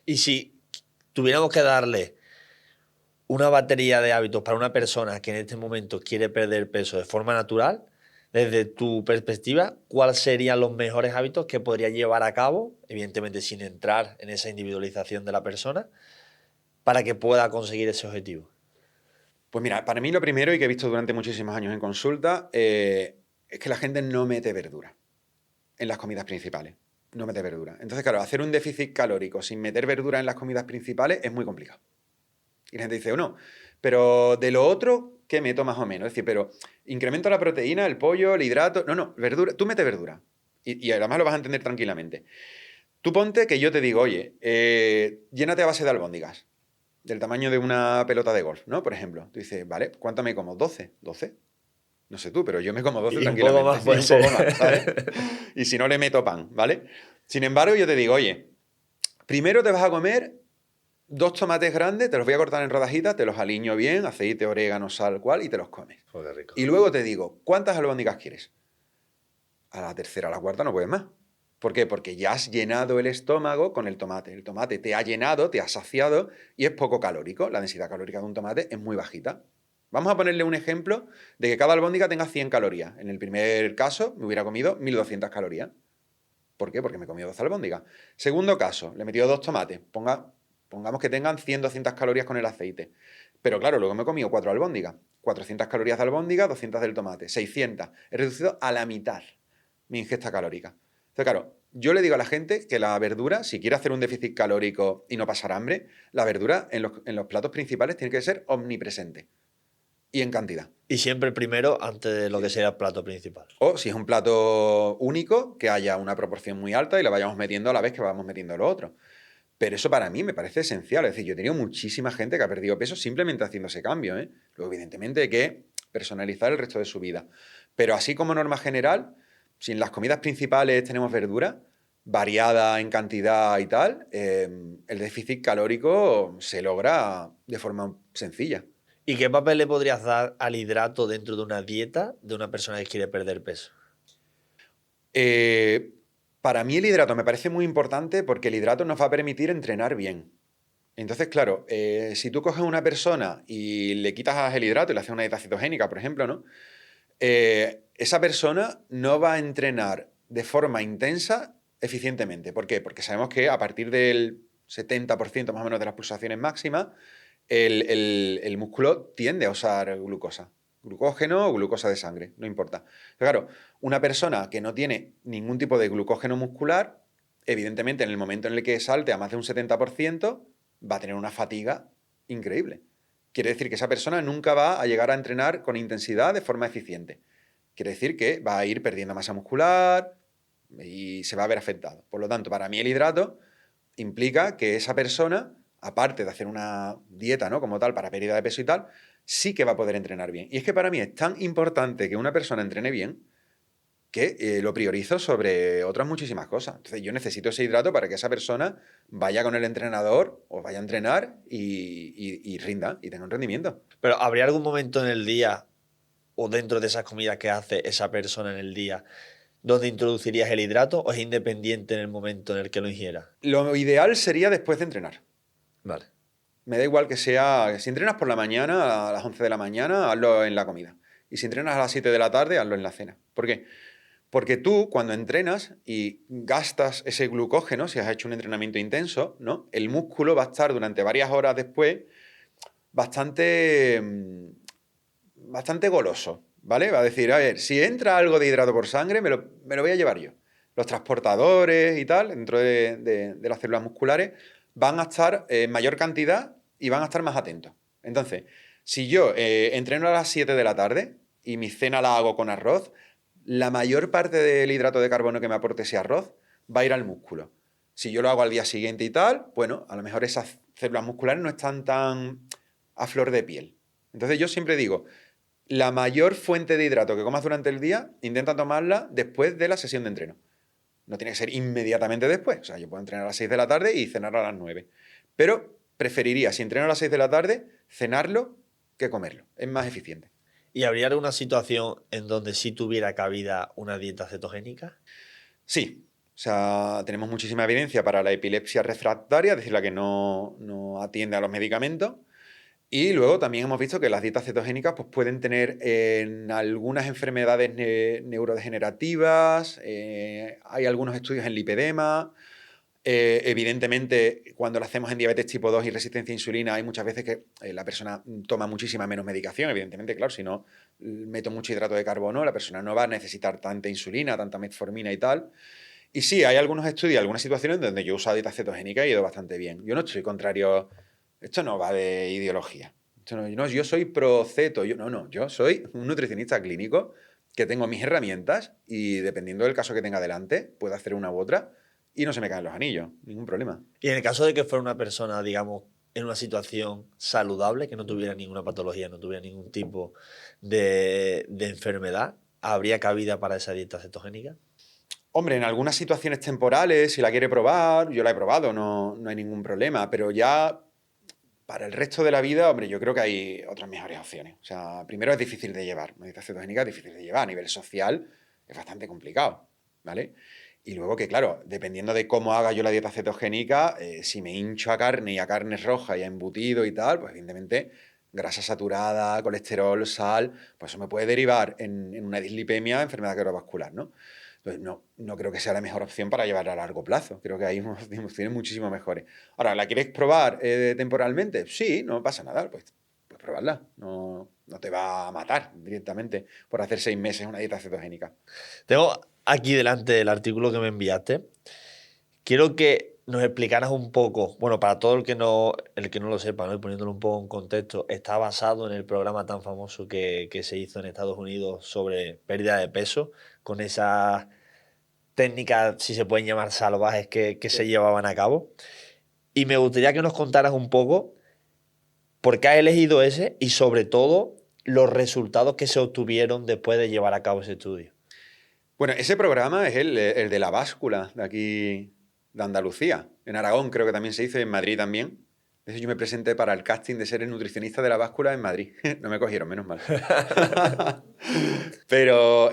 Y si tuviéramos que darle una batería de hábitos para una persona que en este momento quiere perder peso de forma natural, desde tu perspectiva, ¿cuáles serían los mejores hábitos que podría llevar a cabo, evidentemente sin entrar en esa individualización de la persona, para que pueda conseguir ese objetivo? Pues mira, para mí lo primero, y que he visto durante muchísimos años en consulta, es que la gente no mete verdura en las comidas principales. No mete verdura. Entonces, claro, hacer un déficit calórico sin meter verdura en las comidas principales es muy complicado. Y la gente dice, no, pero de lo otro, ¿qué meto más o menos? Es decir, pero incremento la proteína, el pollo, el hidrato. No, verdura. Tú mete verdura. Y además lo vas a entender tranquilamente. Tú ponte que yo te digo, oye, llénate a base de albóndigas, del tamaño de una pelota de golf, ¿no? Por ejemplo. Tú dices, vale, ¿cuánto me como? ¿12? ¿12? No sé tú, pero yo me como 12 Y un poco tranquilamente. más Y puede un ser. poco más, ¿vale? Y si no le meto pan, ¿vale? Sin embargo, yo te digo, oye, primero te vas a comer 2 tomates grandes, te los voy a cortar en rodajitas, te los aliño bien, aceite, orégano, sal, cual, y te los comes. Joder, rico. Y luego te digo, ¿cuántas albóndigas quieres? A la tercera, a la cuarta no puedes más. ¿Por qué? Porque ya has llenado el estómago con el tomate. El tomate te ha llenado, te ha saciado y es poco calórico. La densidad calórica de un tomate es muy bajita. Vamos a ponerle un ejemplo de que cada albóndiga tenga 100 calorías. En el primer caso me hubiera comido 1200 calorías. ¿Por qué? Porque me he comido 2 albóndigas. Segundo caso, le he metido 2 tomates. Pongamos que tengan 100, 200 calorías con el aceite. Pero claro, luego me he comido 4 albóndigas. 400 calorías de albóndiga, 200 del tomate. 600. He reducido a la mitad mi ingesta calórica. Entonces, claro, yo le digo a la gente que la verdura, si quiere hacer un déficit calórico y no pasar hambre, la verdura en los platos principales tiene que ser omnipresente y en cantidad. Y siempre primero antes de lo que Sí. sería el plato principal. O si es un plato único, que haya una proporción muy alta y la vayamos metiendo a la vez que vamos metiendo lo otro. Pero eso para mí me parece esencial. Es decir, yo he tenido muchísima gente que ha perdido peso simplemente haciendo ese cambio, ¿eh? Luego, evidentemente, hay que personalizar el resto de su vida. Pero así como norma general, si en las comidas principales tenemos verdura, variada en cantidad y tal, el déficit calórico se logra de forma sencilla. ¿Y qué papel le podrías dar al hidrato dentro de una dieta de una persona que quiere perder peso? Eh, para mí el hidrato me parece muy importante porque el hidrato nos va a permitir entrenar bien. Entonces, claro, si tú coges a una persona y le quitas el hidrato y le haces una dieta cetogénica, por ejemplo, ¿no? Esa persona no va a entrenar de forma intensa eficientemente. ¿Por qué? Porque sabemos que a partir del 70% más o menos de las pulsaciones máximas, el músculo tiende a usar glucosa. Glucógeno o glucosa de sangre, no importa. Pero claro, una persona que no tiene ningún tipo de glucógeno muscular, evidentemente en el momento en el que salte a más de un 70%, va a tener una fatiga increíble. Quiere decir que esa persona nunca va a llegar a entrenar con intensidad de forma eficiente. Quiere decir que va a ir perdiendo masa muscular y se va a ver afectado. Por lo tanto, para mí el hidrato implica que esa persona, aparte de hacer una dieta, ¿no?, como tal, para pérdida de peso y tal, sí que va a poder entrenar bien. Y es que para mí es tan importante que una persona entrene bien que lo priorizo sobre otras muchísimas cosas. Entonces yo necesito ese hidrato para que esa persona vaya con el entrenador o vaya a entrenar y rinda y tenga un rendimiento. Pero ¿habría algún momento en el día o dentro de esas comidas que hace esa persona en el día donde introducirías el hidrato o es independiente en el momento en el que lo ingiera? Lo ideal sería después de entrenar. Vale. Me da igual que sea, si entrenas por la mañana, a las 11 de la mañana, hazlo en la comida. Y si entrenas a las 7 de la tarde, hazlo en la cena. ¿Por qué? Porque tú, cuando entrenas y gastas ese glucógeno, si has hecho un entrenamiento intenso, ¿no?, el músculo va a estar durante varias horas después bastante, bastante goloso, ¿vale? Va a decir, a ver, si entra algo de hidrato por sangre, me lo voy a llevar yo. Los transportadores y tal, dentro de las células musculares, van a estar en mayor cantidad y van a estar más atentos. Entonces, si yo entreno a las 7 de la tarde y mi cena la hago con arroz, la mayor parte del hidrato de carbono que me aporte ese arroz va a ir al músculo. Si yo lo hago al día siguiente y tal, bueno, a lo mejor esas células musculares no están tan a flor de piel. Entonces yo siempre digo, la mayor fuente de hidrato que comas durante el día, intenta tomarla después de la sesión de entreno. No tiene que ser inmediatamente después. O sea, yo puedo entrenar a las 6 de la tarde y cenar a las 9. Pero preferiría, si entreno a las 6 de la tarde, cenarlo que comerlo. Es más eficiente. ¿Y habría alguna situación en donde sí tuviera cabida una dieta cetogénica? Sí, sea, tenemos muchísima evidencia para la epilepsia refractaria, es decir, la que no atiende a los medicamentos. Y luego también hemos visto que las dietas cetogénicas pues, pueden tener en algunas enfermedades neurodegenerativas, hay algunos estudios en lipedema. Evidentemente, cuando lo hacemos en diabetes tipo 2 y resistencia a insulina, hay muchas veces que la persona toma muchísima menos medicación. Evidentemente, claro, si no meto mucho hidrato de carbono, la persona no va a necesitar tanta insulina, tanta metformina y tal. Y sí, hay algunos estudios, algunas situaciones donde yo he usado dieta cetogénica y he ido bastante bien. Yo no estoy contrario. Esto no va de ideología. Esto no, yo soy pro ceto. Yo soy un nutricionista clínico que tengo mis herramientas y dependiendo del caso que tenga delante, puedo hacer una u otra y no se me caen los anillos, ningún problema. Y en el caso de que fuera una persona, digamos, en una situación saludable, que no tuviera ninguna patología, no tuviera ningún tipo de enfermedad, ¿habría cabida para esa dieta cetogénica? Hombre, en algunas situaciones temporales, si la quiere probar, yo la he probado, no hay ningún problema, pero ya para el resto de la vida, hombre, yo creo que hay otras mejores opciones. O sea, primero es difícil de llevar, una dieta cetogénica es difícil de llevar, a nivel social es bastante complicado, ¿vale? Y luego que, claro, dependiendo de cómo haga yo la dieta cetogénica, si me hincho a carne y a carne roja y a embutido y tal, pues evidentemente grasa saturada, colesterol, sal, pues eso me puede derivar en una dislipemia, enfermedad cardiovascular, ¿no? Entonces, no creo que sea la mejor opción para llevarla a largo plazo. Creo que hay unas opciones muchísimo mejores. Ahora, ¿la quieres probar temporalmente? Sí, no pasa nada, pues probarla. No te va a matar directamente por hacer 6 meses una dieta cetogénica. Tengo aquí delante el artículo que me enviaste. Quiero que nos explicaras un poco, bueno, para todo el que no lo sepa, ¿no? Y poniéndolo un poco en contexto, está basado en el programa tan famoso que se hizo en Estados Unidos sobre pérdida de peso, con esas técnicas, si se pueden llamar salvajes, que se llevaban a cabo. Y me gustaría que nos contaras un poco por qué has elegido ese y sobre todo los resultados que se obtuvieron después de llevar a cabo ese estudio. Bueno, ese programa es el de la báscula de aquí, de Andalucía. En Aragón creo que también se hizo y en Madrid también. De hecho, yo me presenté para el casting de ser el nutricionista de la báscula en Madrid. No me cogieron, menos mal. Pero,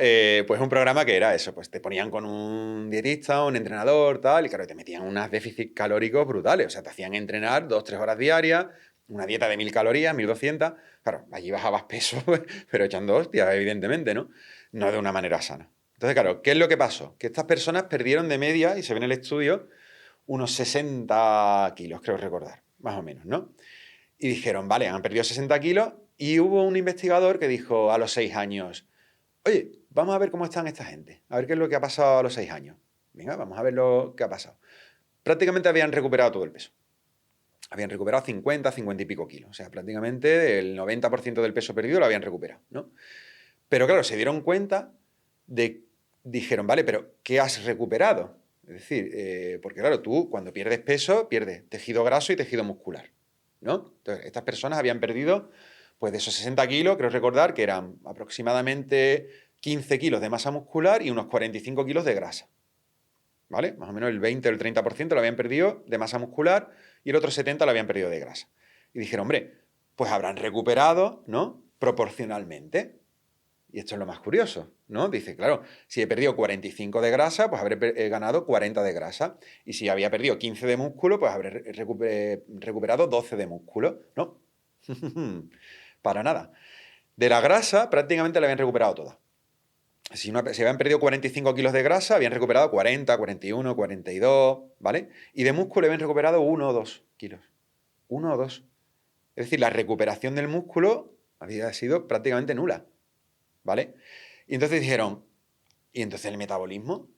pues un programa que era eso, pues te ponían con un dietista, un entrenador, tal, y claro, te metían unos déficits calóricos brutales. O sea, te hacían entrenar 2-3 horas diarias, una dieta de 1000 calorías, 1200. Claro, allí bajabas peso, pero echando hostias, evidentemente, ¿no? No de una manera sana. Entonces, claro, ¿qué es lo que pasó? Que estas personas perdieron de media, y se ve en el estudio, unos 60 kilos, creo recordar, más o menos, ¿no? Y dijeron, vale, han perdido 60 kilos, y hubo un investigador que dijo a los 6 años, oye, vamos a ver cómo están esta gente, a ver qué es lo que ha pasado a los 6 años. Venga, vamos a ver lo que ha pasado. Prácticamente habían recuperado todo el peso. Habían recuperado 50 y pico kilos. O sea, prácticamente el 90% del peso perdido lo habían recuperado, ¿no? Pero claro, se dieron cuenta dijeron, vale, pero ¿qué has recuperado? Es decir, porque claro, tú cuando pierdes peso, pierdes tejido graso y tejido muscular, ¿no? Entonces, estas personas habían perdido, pues de esos 60 kilos, creo recordar que eran aproximadamente 15 kilos de masa muscular y unos 45 kilos de grasa, ¿vale? Más o menos el 20 o el 30% lo habían perdido de masa muscular y el otro 70% lo habían perdido de grasa. Y dijeron, hombre, pues habrán recuperado, ¿no? Proporcionalmente. Y esto es lo más curioso, ¿no? Dice, claro, si he perdido 45 de grasa, pues habré ganado 40 de grasa. Y si había perdido 15 de músculo, pues habré recuperado 12 de músculo, ¿no? Para nada. De la grasa prácticamente la habían recuperado toda. Si habían perdido 45 kilos de grasa, habían recuperado 40, 41, 42, ¿vale? Y de músculo habían recuperado 1 o 2 kilos. 1 o 2. Es decir, la recuperación del músculo había sido prácticamente nula. ¿Vale? Y entonces dijeron, ¿y entonces el metabolismo?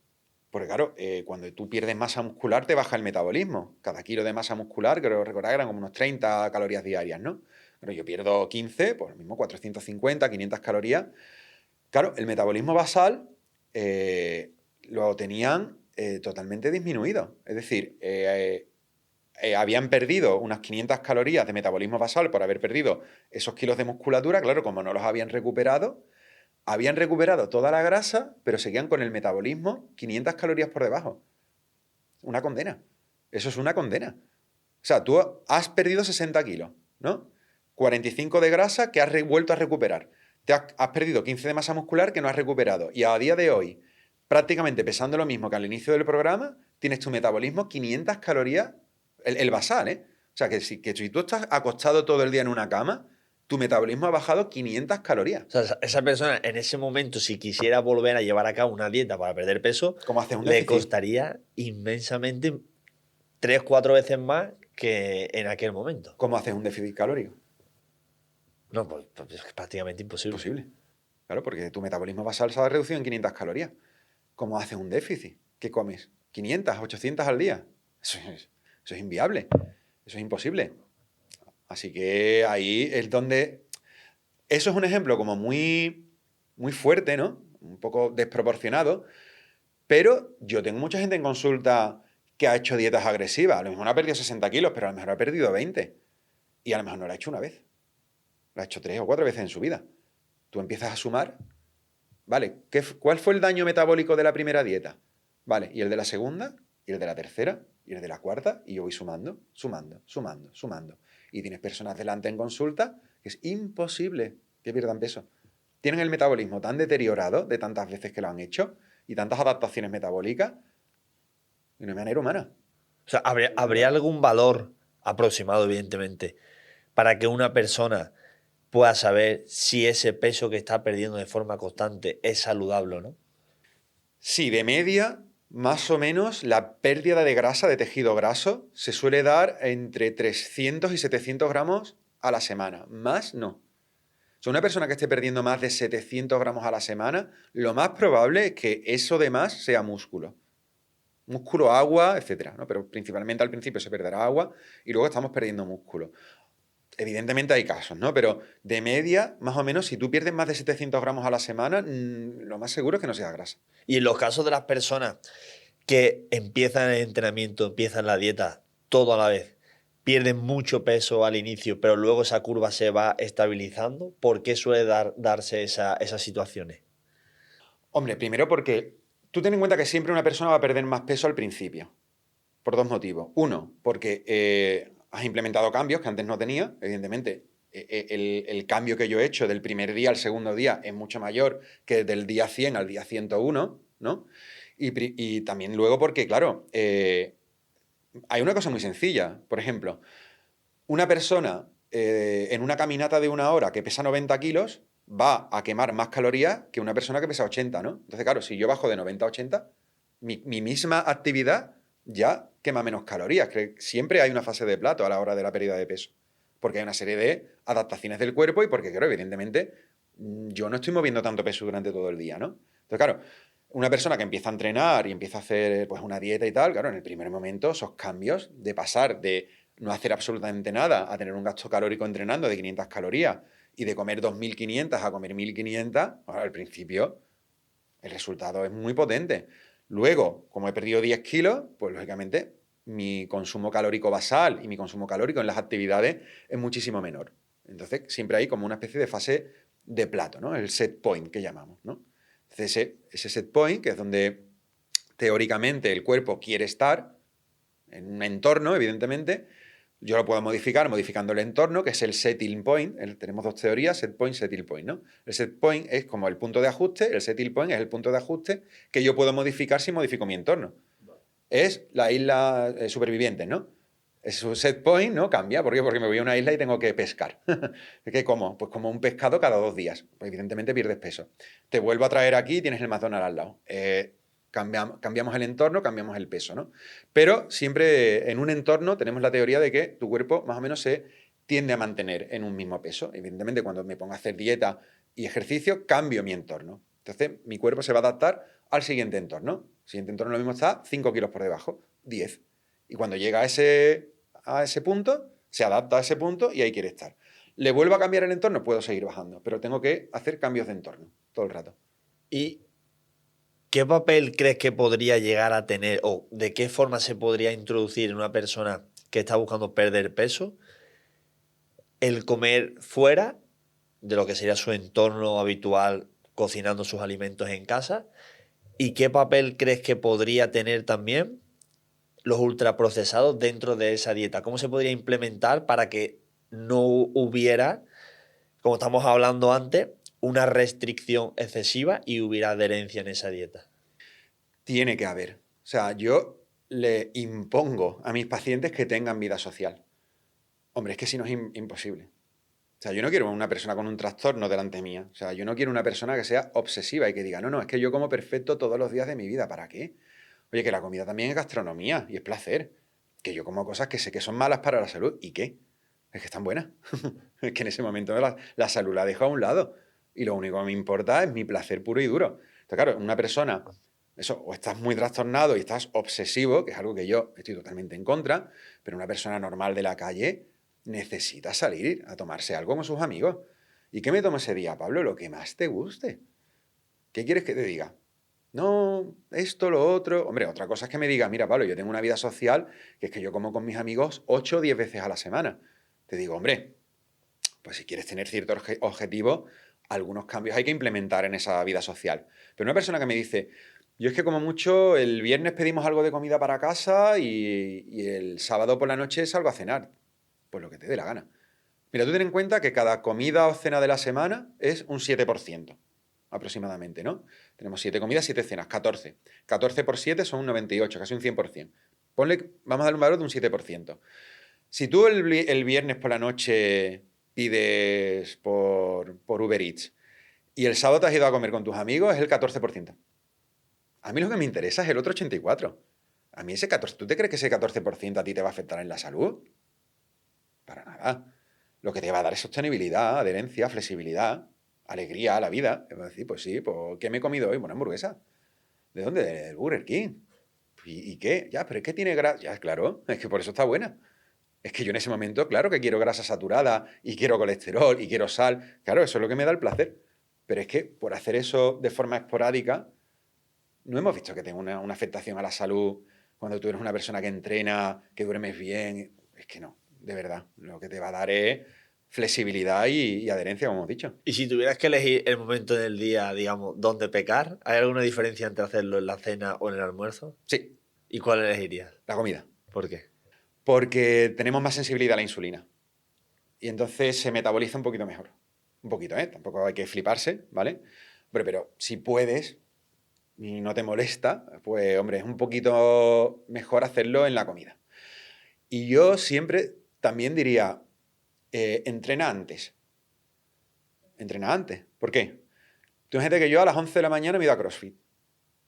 Porque claro, cuando tú pierdes masa muscular te baja el metabolismo. Cada kilo de masa muscular, creo recordar, eran como unos 30 calorías diarias, ¿no? Pero yo pierdo 15, pues lo mismo 450, 500 calorías. Claro, el metabolismo basal lo tenían totalmente disminuido. Es decir, habían perdido unas 500 calorías de metabolismo basal por haber perdido esos kilos de musculatura. Claro, como no los habían recuperado toda la grasa, pero seguían con el metabolismo 500 calorías por debajo. Una condena. Eso es una condena. O sea, tú has perdido 60 kilos, ¿no? 45 de grasa que has vuelto a recuperar. Has perdido 15 de masa muscular que no has recuperado. Y a día de hoy, prácticamente pesando lo mismo que al inicio del programa, tienes tu metabolismo 500 calorías, el basal, ¿eh? O sea, que si tú estás acostado todo el día en una cama, tu metabolismo ha bajado 500 calorías. O sea, esa persona en ese momento, si quisiera volver a llevar a cabo una dieta para perder peso, ¿Cómo haces un le déficit? costaría inmensamente 3, 4 veces más que en aquel momento. ¿Cómo haces un déficit calórico? No, pues es prácticamente imposible. Imposible. Claro, porque tu metabolismo basal se ha reducido en 500 calorías. ¿Cómo haces un déficit? ¿Qué comes? ¿500, 800 al día? Eso es inviable. Eso es imposible. Así que ahí es donde... Eso es un ejemplo como muy, muy fuerte, ¿no? Un poco desproporcionado. Pero yo tengo mucha gente en consulta que ha hecho dietas agresivas. A lo mejor no ha perdido 60 kilos, pero a lo mejor ha perdido 20. Y a lo mejor no lo ha hecho una vez. Lo ha hecho 3 o 4 veces en su vida. Tú empiezas a sumar, ¿vale? ¿Cuál fue el daño metabólico de la primera dieta? Vale, y el de la segunda, y el de la tercera, y el de la cuarta, y yo voy sumando, sumando, sumando, sumando. Y tienes personas delante en consulta que es imposible que pierdan peso. Tienen el metabolismo tan deteriorado de tantas veces que lo han hecho y tantas adaptaciones metabólicas de una manera humana. O sea, ¿habría algún valor aproximado, evidentemente, para que una persona pueda saber si ese peso que está perdiendo de forma constante es saludable o no? Sí, de media, más o menos, la pérdida de grasa, de tejido graso, se suele dar entre 300 y 700 gramos a la semana. Más no. O sea, una persona que esté perdiendo más de 700 gramos a la semana, lo más probable es que eso de más sea músculo. Músculo, agua, etcétera, ¿no? Pero principalmente al principio se perderá agua y luego estamos perdiendo músculo. Evidentemente hay casos, ¿no? Pero de media, más o menos, si tú pierdes más de 700 gramos a la semana, lo más seguro es que no sea grasa. Y en los casos de las personas que empiezan el entrenamiento, empiezan la dieta todo a la vez, pierden mucho peso al inicio, pero luego esa curva se va estabilizando, ¿por qué suele darse esas situaciones? Hombre, primero porque tú ten en cuenta que siempre una persona va a perder más peso al principio, por dos motivos. Uno, porque has implementado cambios que antes no tenía, evidentemente. El cambio que yo he hecho del primer día al segundo día es mucho mayor que del día 100 al día 101, ¿no? Y también luego porque, claro, hay una cosa muy sencilla. Por ejemplo, una persona en una caminata de 1 hora que pesa 90 kilos va a quemar más calorías que una persona que pesa 80, ¿no? Entonces, claro, si yo bajo de 90 a 80, mi misma actividad ya quema menos calorías. Que siempre hay una fase de plato a la hora de la pérdida de peso. Porque hay una serie de adaptaciones del cuerpo y porque, claro, evidentemente, yo no estoy moviendo tanto peso durante todo el día, ¿no? Entonces, claro, una persona que empieza a entrenar y empieza a hacer pues, una dieta y tal, claro, en el primer momento esos cambios de pasar de no hacer absolutamente nada a tener un gasto calórico entrenando de 500 calorías y de comer 2.500 a comer 1.500, bueno, al principio el resultado es muy potente. Luego, como he perdido 10 kilos, pues lógicamente mi consumo calórico basal y mi consumo calórico en las actividades es muchísimo menor. Entonces, siempre hay como una especie de fase de plato, ¿no? El set point que llamamos, ¿no? Entonces, ese set point, que es donde teóricamente el cuerpo quiere estar, en un entorno, evidentemente, yo lo puedo modificar modificando el entorno, que es el setting point. Tenemos dos teorías, set point, setting point, ¿no? El set point es como el punto de ajuste, el setting point es el punto de ajuste que yo puedo modificar si modifico mi entorno. Es la isla superviviente, ¿no? Su set point, ¿no? Cambia. ¿Por qué? Porque me voy a una isla y tengo que pescar. ¿Qué como? Pues como un pescado cada 2 días. Pues evidentemente pierdes peso. Te vuelvo a traer aquí y tienes el McDonald's al lado. Cambiamos el entorno, cambiamos el peso, ¿no? Pero siempre en un entorno tenemos la teoría de que tu cuerpo más o menos se tiende a mantener en un mismo peso. Evidentemente, cuando me pongo a hacer dieta y ejercicio, cambio mi entorno. Entonces, mi cuerpo se va a adaptar al siguiente entorno. El siguiente entorno lo mismo está 5 kilos por debajo, 10. Y cuando llega a ese punto, se adapta a ese punto y ahí quiere estar. ¿Le vuelvo a cambiar el entorno? Puedo seguir bajando, pero tengo que hacer cambios de entorno todo el rato. ¿Y qué papel crees que podría llegar a tener o de qué forma se podría introducir en una persona que está buscando perder peso el comer fuera de lo que sería su entorno habitual cocinando sus alimentos en casa? ¿Y qué papel crees que podría tener también los ultraprocesados dentro de esa dieta? ¿Cómo se podría implementar para que no hubiera, como estamos hablando antes, una restricción excesiva y hubiera adherencia en esa dieta? Tiene que haber. O sea, yo le impongo a mis pacientes que tengan vida social. Hombre, es que si no es imposible. O sea, yo no quiero una persona con un trastorno delante mía. O sea, yo no quiero una persona que sea obsesiva y que diga, no, no, es que yo como perfecto todos los días de mi vida. ¿Para qué? Oye, que la comida también es gastronomía y es placer. Que yo como cosas que sé que son malas para la salud. ¿Y qué? Es que están buenas. Es que en ese momento la salud la dejo a un lado. Y lo único que me importa es mi placer puro y duro. Entonces, claro, una persona, eso, o estás muy trastornado y estás obsesivo, que es algo que yo estoy totalmente en contra, pero una persona normal de la calle necesita salir a tomarse algo con sus amigos. ¿Y qué me tomo ese día, Pablo? Lo que más te guste. ¿Qué quieres que te diga? No, esto, lo otro. Hombre, otra cosa es que me diga, mira, Pablo, yo tengo una vida social, que es que yo como con mis amigos 8 o 10 veces a la semana. Te digo, hombre, pues si quieres tener cierto objetivo, algunos cambios hay que implementar en esa vida social. Pero una persona que me dice, yo es que como mucho el viernes pedimos algo de comida para casa y el sábado por la noche salgo a cenar. Pues lo que te dé la gana. Mira, tú ten en cuenta que cada comida o cena de la semana es un 7% aproximadamente, ¿no? Tenemos 7 comidas, 7 cenas, 14. 14 por 7 son un 98, casi un 100%. Ponle, vamos a dar un valor de un 7%. Si tú el viernes por la noche pides por Uber Eats y el sábado te has ido a comer con tus amigos, es el 14%. A mí lo que me interesa es el otro 84%. A mí ese 14%, ¿tú te crees que ese 14% a ti te va a afectar en la salud? Para nada. Lo que te va a dar es sostenibilidad, adherencia, flexibilidad, alegría a la vida. Es decir, pues sí, pues, ¿qué me he comido hoy? Una hamburguesa. ¿De dónde? Del Burger King. ¿Y qué? Ya, pero es que tiene grasa. Ya, claro, es que por eso está buena. Es que yo en ese momento, claro que quiero grasa saturada y quiero colesterol y quiero sal. Claro, eso es lo que me da el placer. Pero es que por hacer eso de forma esporádica, no hemos visto que tenga una afectación a la salud cuando tú eres una persona que entrena, que duermes bien. Es que no, de verdad. Lo que te va a dar es flexibilidad y adherencia, como hemos dicho. Y si tuvieras que elegir el momento del día, digamos, donde pecar, ¿hay alguna diferencia entre hacerlo en la cena o en el almuerzo? Sí, ¿Y cuál elegirías? la comida. ¿Por qué? Porque tenemos más sensibilidad a la insulina. Y entonces se metaboliza un poquito mejor. Un poquito, ¿eh? Tampoco hay que fliparse, ¿vale? Pero si puedes y no te molesta, pues, hombre, es un poquito mejor hacerlo en la comida. Y yo siempre también diría, entrena antes. Entrena antes. ¿Por qué? Tú fíjate que yo a las 11 de la mañana me he ido a CrossFit.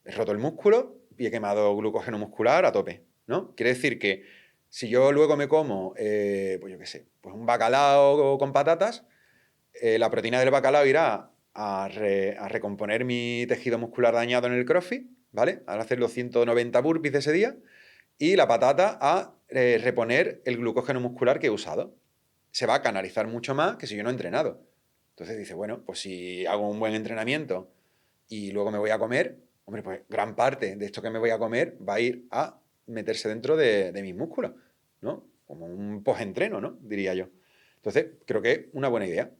He roto el músculo y he quemado glucógeno muscular a tope, ¿no? Quiere decir que si yo luego me como, pues yo qué sé, pues un bacalao con patatas, la proteína del bacalao irá a recomponer mi tejido muscular dañado en el CrossFit, ¿vale? A hacer los 190 burpees de ese día, y la patata a reponer el glucógeno muscular que he usado. Se va a canalizar mucho más que si yo no he entrenado. Entonces dice, bueno, pues si hago un buen entrenamiento y luego me voy a comer, hombre, pues gran parte de esto que me voy a comer va a ir a meterse dentro de mis músculos, ¿no? Como un post-entreno, ¿no? Diría yo. Entonces, creo que es una buena idea.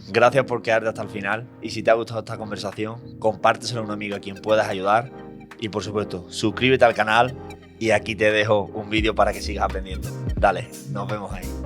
Gracias por quedarte hasta el final. Y si te ha gustado esta conversación, compárteselo a un amigo a quien puedas ayudar. Y por supuesto, suscríbete al canal. Y aquí te dejo un vídeo para que sigas aprendiendo. Dale, nos vemos ahí.